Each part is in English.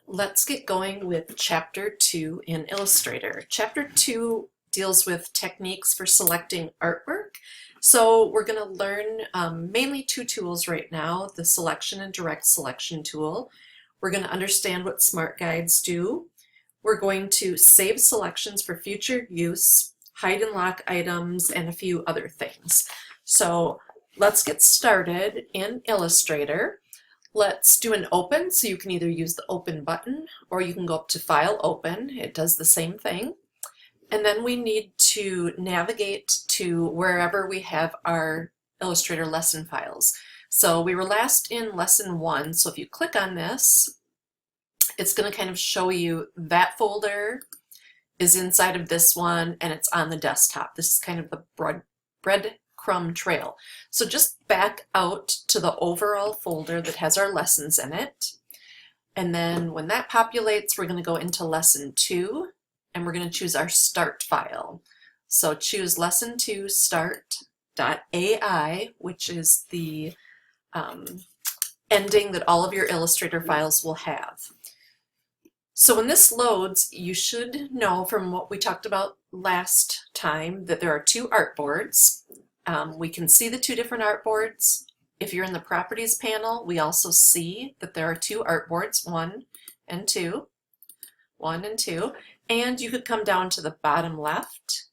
Let's get going with Chapter 2 in Illustrator. Chapter 2 deals with techniques for selecting artwork. So we're going to learn mainly two tools right now, the Selection and Direct Selection tool. We're going to understand what Smart Guides do. We're going to save selections for future use, hide and lock items, and a few other things. So let's get started in Illustrator. Let's do an open, so you can either use the open button or you can go up to File, Open. It does the same thing. And then we need to navigate to wherever we have our Illustrator lesson files. So we were last in Lesson 1, so if you click on this, it's going to kind of show you that folder is inside of this one and it's on the desktop. This is kind of the breadcrumb trail. So just back out to the overall folder that has our lessons in it. And then when that populates, we're going to go into Lesson 2 and we're going to choose our start file. So choose Lesson 2 start.ai, which is the ending that all of your Illustrator files will have. So when this loads, you should know from what we talked about last time that there are two artboards. We can see the two different artboards. If you're in the Properties panel, we also see that there are two artboards, 1 and 2. And you could come down to the bottom left,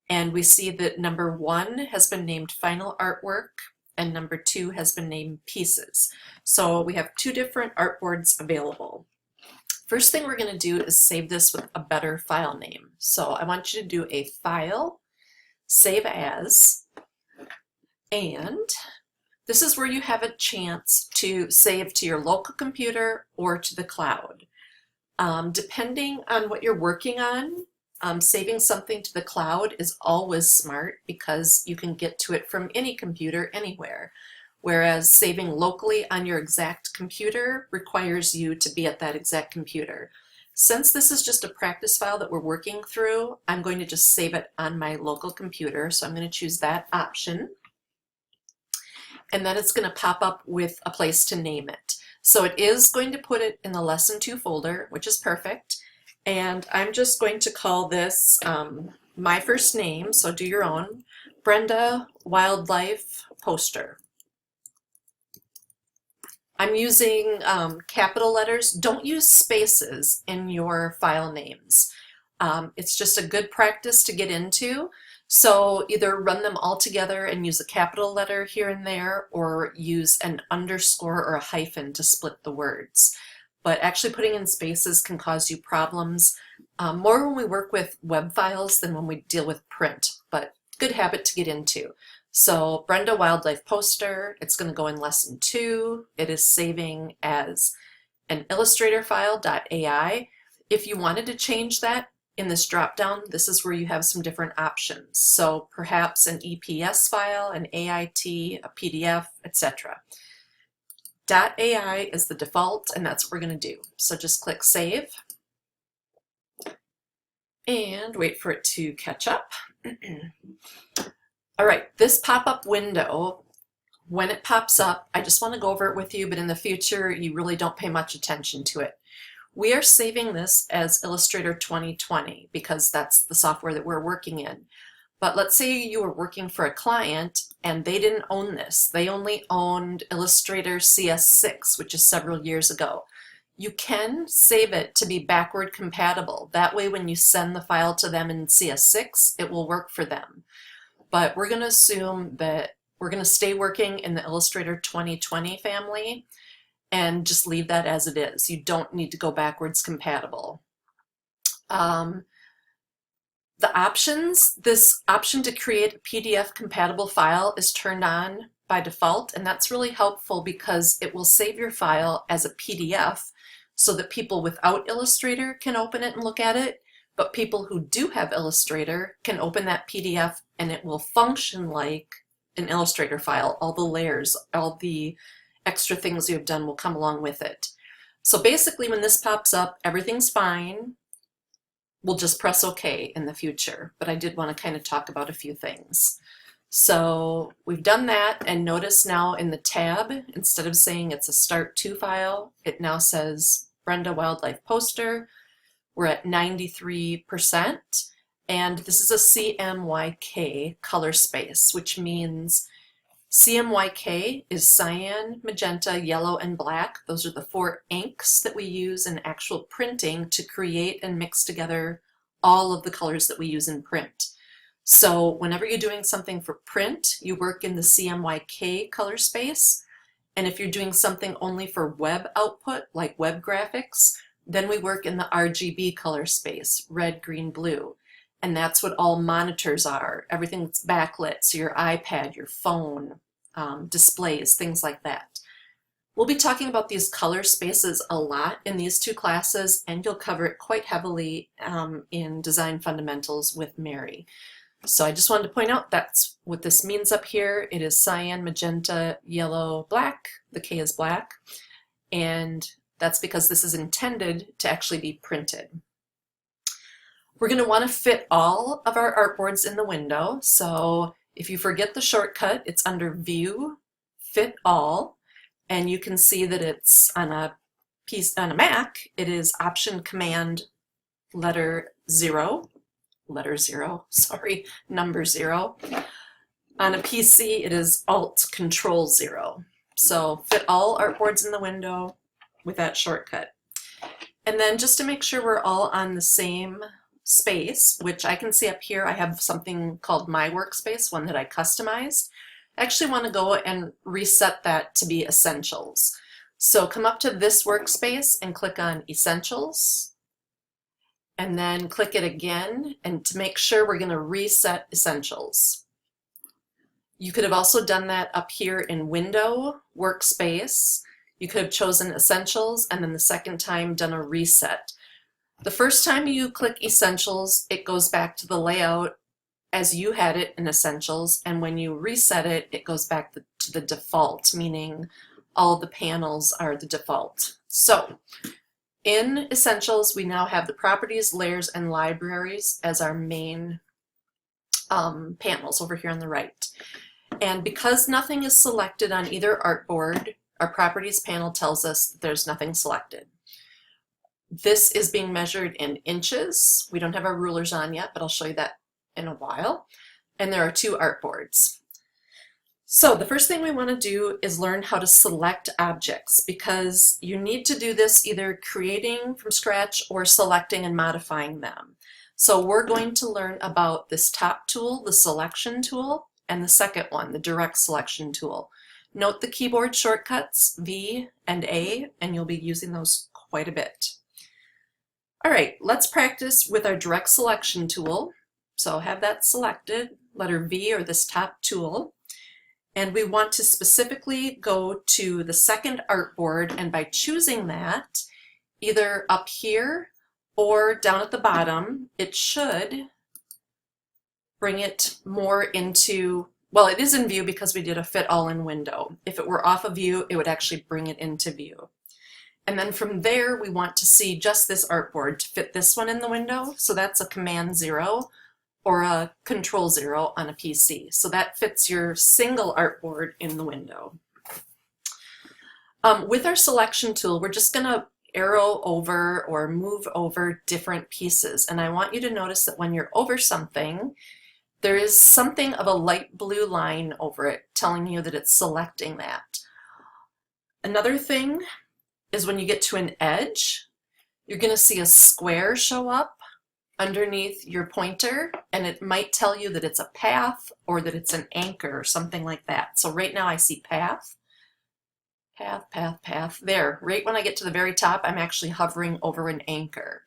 and we see that number 1 has been named Final Artwork, and number 2 has been named Pieces. So we have two different artboards available. First thing we're going to do is save this with a better file name. So I want you to do a File, Save As, and this is where you have a chance to save to your local computer or to the cloud. Depending on what you're working on, saving something to the cloud is always smart because you can get to it from any computer anywhere. Whereas saving locally on your exact computer requires you to be at that exact computer. Since this is just a practice file that we're working through, I'm going to just save it on my local computer. So I'm going to choose that option. And then it's going to pop up with a place to name it. So it is going to put it in the Lesson 2 folder, which is perfect. And I'm just going to call this my first name, so do your own, Brenda Wildlife Poster. I'm using capital letters. Don't use spaces in your file names. It's just a good practice to get into. So either run them all together and use a capital letter here and there, or use an underscore or a hyphen to split the words. But actually putting in spaces can cause you problems more when we work with web files than when we deal with print, but good habit to get into. So Brenda Wildlife Poster, it's going to go in Lesson 2. It is saving as an Illustrator file.ai. If you wanted to change that in this drop-down, this is where you have some different options. So perhaps an EPS file, an AIT, a PDF, etc. .ai is the default, and that's what we're going to do. So just click Save and wait for it to catch up. All right, this pop-up window, when it pops up, I just want to go over it with you, but in the future, you really don't pay much attention to it. We are saving this as Illustrator 2020 because that's the software that we're working in. But let's say you were working for a client and they didn't own this. They only owned Illustrator CS6, which is several years ago. You can save it to be backward compatible. That way when you send the file to them in CS6, it will work for them. But we're going to assume that we're going to stay working in the Illustrator 2020 family and just leave that as it is. You don't need to go backwards compatible. The options, this option to create a PDF compatible file is turned on by default, and that's really helpful because it will save your file as a PDF so that people without Illustrator can open it and look at it, but people who do have Illustrator can open that PDF and it will function like an Illustrator file. All the layers, all the extra things you've done will come along with it. So basically when this pops up, everything's fine. We'll just press OK in the future, but I did want to kind of talk about a few things. So we've done that, and notice now in the tab, instead of saying it's a Start To file, it now says Brenda Wildlife Poster. We're at 93%, and this is a CMYK color space, which means CMYK is cyan, magenta, yellow, and black. Those are the 4 inks that we use in actual printing to create and mix together all of the colors that we use in print. So whenever you're doing something for print, you work in the CMYK color space. And if you're doing something only for web output, like web graphics, then we work in the RGB color space, red, green, blue. And that's what all monitors are. Everything that's backlit, so your iPad, your phone, displays, things like that. We'll be talking about these color spaces a lot in these 2 classes, and you'll cover it quite heavily in Design Fundamentals with Mary. So I just wanted to point out that's what this means up here. It is cyan, magenta, yellow, black. The K is black. And that's because this is intended to actually be printed. We're going to want to fit all of our artboards in the window. So if you forget the shortcut, it's under View, Fit All, and you can see that it's on a Mac, it is Option Command number 0. On a PC, it is Alt Control 0. So fit all artboards in the window with that shortcut. And then just to make sure we're all on the same space, which I can see up here, I have something called My Workspace, one that I customized. I actually want to go and reset that to be Essentials. So come up to this workspace and click on Essentials, and then click it again, and to make sure we're going to reset Essentials. You could have also done that up here in Window, Workspace. You could have chosen Essentials and then the second time done a reset. The first time you click Essentials, it goes back to the layout as you had it in Essentials, and when you reset it, it goes back to the default, meaning all the panels are the default. So in Essentials, we now have the Properties, Layers, and Libraries as our main panels over here on the right. And because nothing is selected on either artboard, our Properties panel tells us that there's nothing selected. This is being measured in inches. We don't have our rulers on yet, but I'll show you that in a while. And there are 2 artboards. So the first thing we want to do is learn how to select objects, because you need to do this either creating from scratch or selecting and modifying them. So we're going to learn about this top tool, the selection tool, and the second one, the direct selection tool. Note the keyboard shortcuts V and A, and you'll be using those quite a bit. All right, let's practice with our direct selection tool. So have that selected, letter V or this top tool. And we want to specifically go to the second artboard, and by choosing that, either up here or down at the bottom, it should bring it more into, well, it is in view because we did a fit all in window. If it were off of view, it would actually bring it into view. And then from there, we want to see just this artboard to fit this one in the window. So that's a Command 0 or a Control 0 on a PC. So that fits your single artboard in the window. With our selection tool, we're just going to arrow over or move over different pieces. And I want you to notice that when you're over something, there is something of a light blue line over it telling you that it's selecting that. Another thing is when you get to an edge, you're going to see a square show up underneath your pointer, and it might tell you that it's a path or that it's an anchor or something like that. So right now I see path, path, path, path. There, right when I get to the very top, I'm actually hovering over an anchor.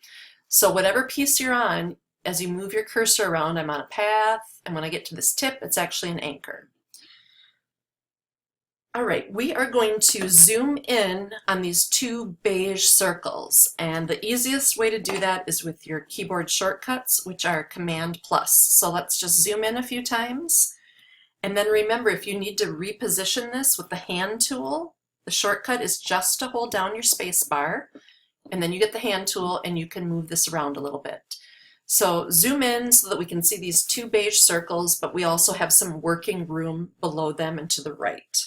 So whatever piece you're on, as you move your cursor around, I'm on a path, and when I get to this tip, it's actually an anchor. All right, we are going to zoom in on these 2 beige circles, and the easiest way to do that is with your keyboard shortcuts, which are Command+. So let's just zoom in a few times, and then remember, if you need to reposition this with the hand tool, the shortcut is just to hold down your space bar, and then you get the hand tool and you can move this around a little bit. So zoom in so that we can see these 2 beige circles, but we also have some working room below them and to the right.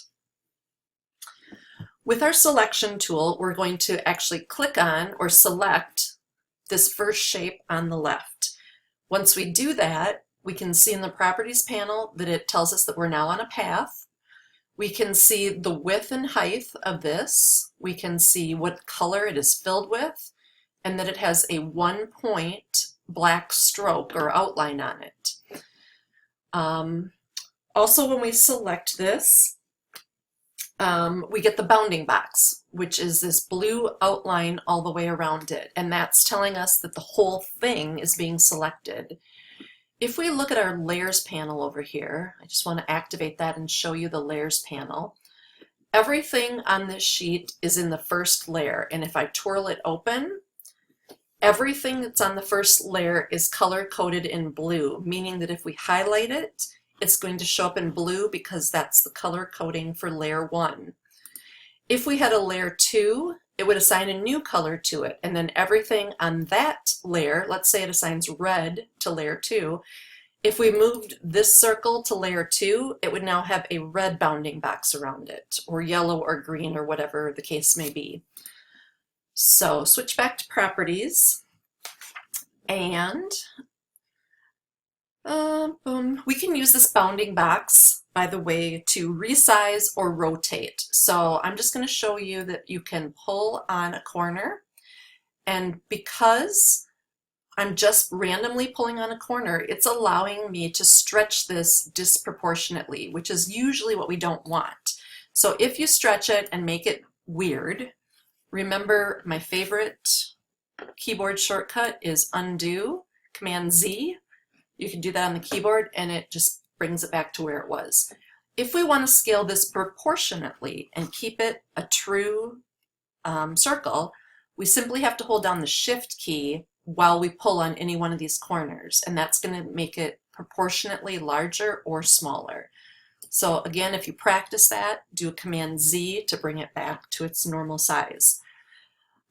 With our selection tool, we're going to actually click on or select this first shape on the left. Once we do that, we can see in the properties panel that it tells us that we're now on a path. We can see the width and height of this. We can see what color it is filled with, and that it has a 1-point black stroke or outline on it. Also, when we select this, we get the bounding box, which is this blue outline all the way around it, and that's telling us that the whole thing is being selected. If we look at our layers panel over here, I just want to activate that and show you the layers panel. Everything on this sheet is in the first layer, and if I twirl it open, everything that's on the first layer is color-coded in blue, meaning that if we highlight it, it's going to show up in blue because that's the color coding for layer 1. If we had a layer 2, it would assign a new color to it, and then everything on that layer, let's say it assigns red to layer 2, if we moved this circle to layer 2, it would now have a red bounding box around it, or yellow or green, or whatever the case may be. So switch back to properties, and we can use this bounding box, by the way, to resize or rotate. So I'm just going to show you that you can pull on a corner, and because I'm just randomly pulling on a corner, it's allowing me to stretch this disproportionately, which is usually what we don't want. So if you stretch it and make it weird, remember my favorite keyboard shortcut is undo, Command Z. You can do that on the keyboard and it just brings it back to where it was. If we want to scale this proportionately and keep it a true circle, we simply have to hold down the Shift key while we pull on any one of these corners, and that's going to make it proportionately larger or smaller. So again, if you practice that, do a Command Z to bring it back to its normal size.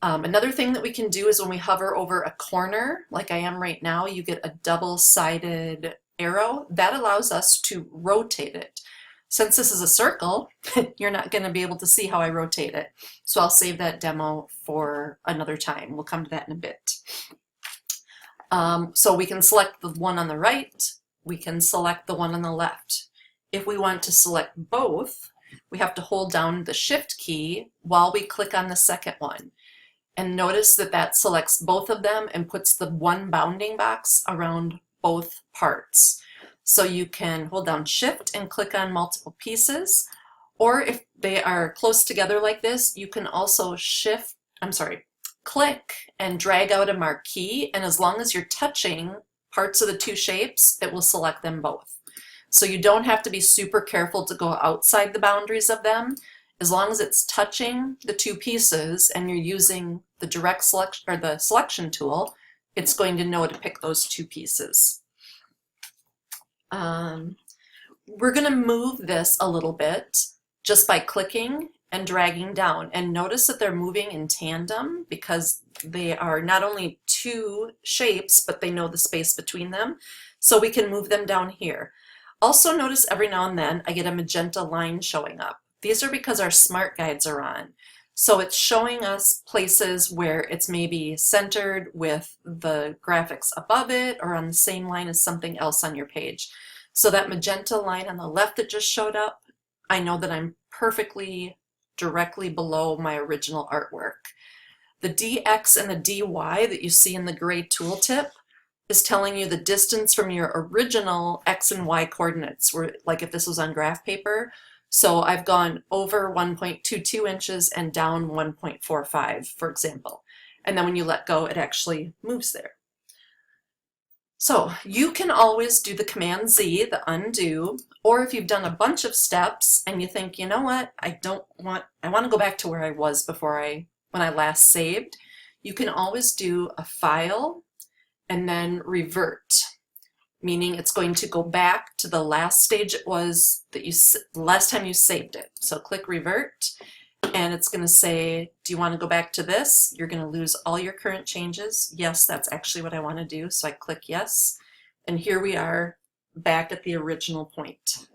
Another thing that we can do is when we hover over a corner, like I am right now, you get a double-sided arrow. That allows us to rotate it. Since this is a circle, you're not going to be able to see how I rotate it. So I'll save that demo for another time. We'll come to that in a bit. So we can select the one on the right, we can select the one on the left. If we want to select both, we have to hold down the Shift key while we click on the second one. And notice that that selects both of them and puts the one bounding box around both parts. So you can hold down Shift and click on multiple pieces, or if they are close together like this, you can also click and drag out a marquee, and as long as you're touching parts of the two shapes, it will select them both. So you don't have to be super careful to go outside the boundaries of them. As long as it's touching the two pieces and you're using the direct selection or the selection tool, it's going to know to pick those two pieces. We're going to move this a little bit just by clicking and dragging down, and notice that they're moving in tandem because they are not only two shapes, but they know the space between them, so we can move them down here. Also notice every now and then I get a magenta line showing up. These are because our smart guides are on. So it's showing us places where it's maybe centered with the graphics above it or on the same line as something else on your page. So that magenta line on the left that just showed up, I know that I'm perfectly directly below my original artwork. The DX and the DY that you see in the gray tooltip is telling you the distance from your original X and Y coordinates, where, like if this was on graph paper. So I've gone over 1.22 inches and down 1.45, for example. And then when you let go, it actually moves there. So you can always do the Command Z, the undo, or if you've done a bunch of steps and you think, you know what, I want to go back to where I was before when I last saved, you can always do a file and then revert, meaning it's going to go back to the last stage it was that the last time you saved it. So click revert, and it's going to say, do you want to go back to this? You're going to lose all your current changes. Yes, that's actually what I want to do. So I click yes, and here we are back at the original point.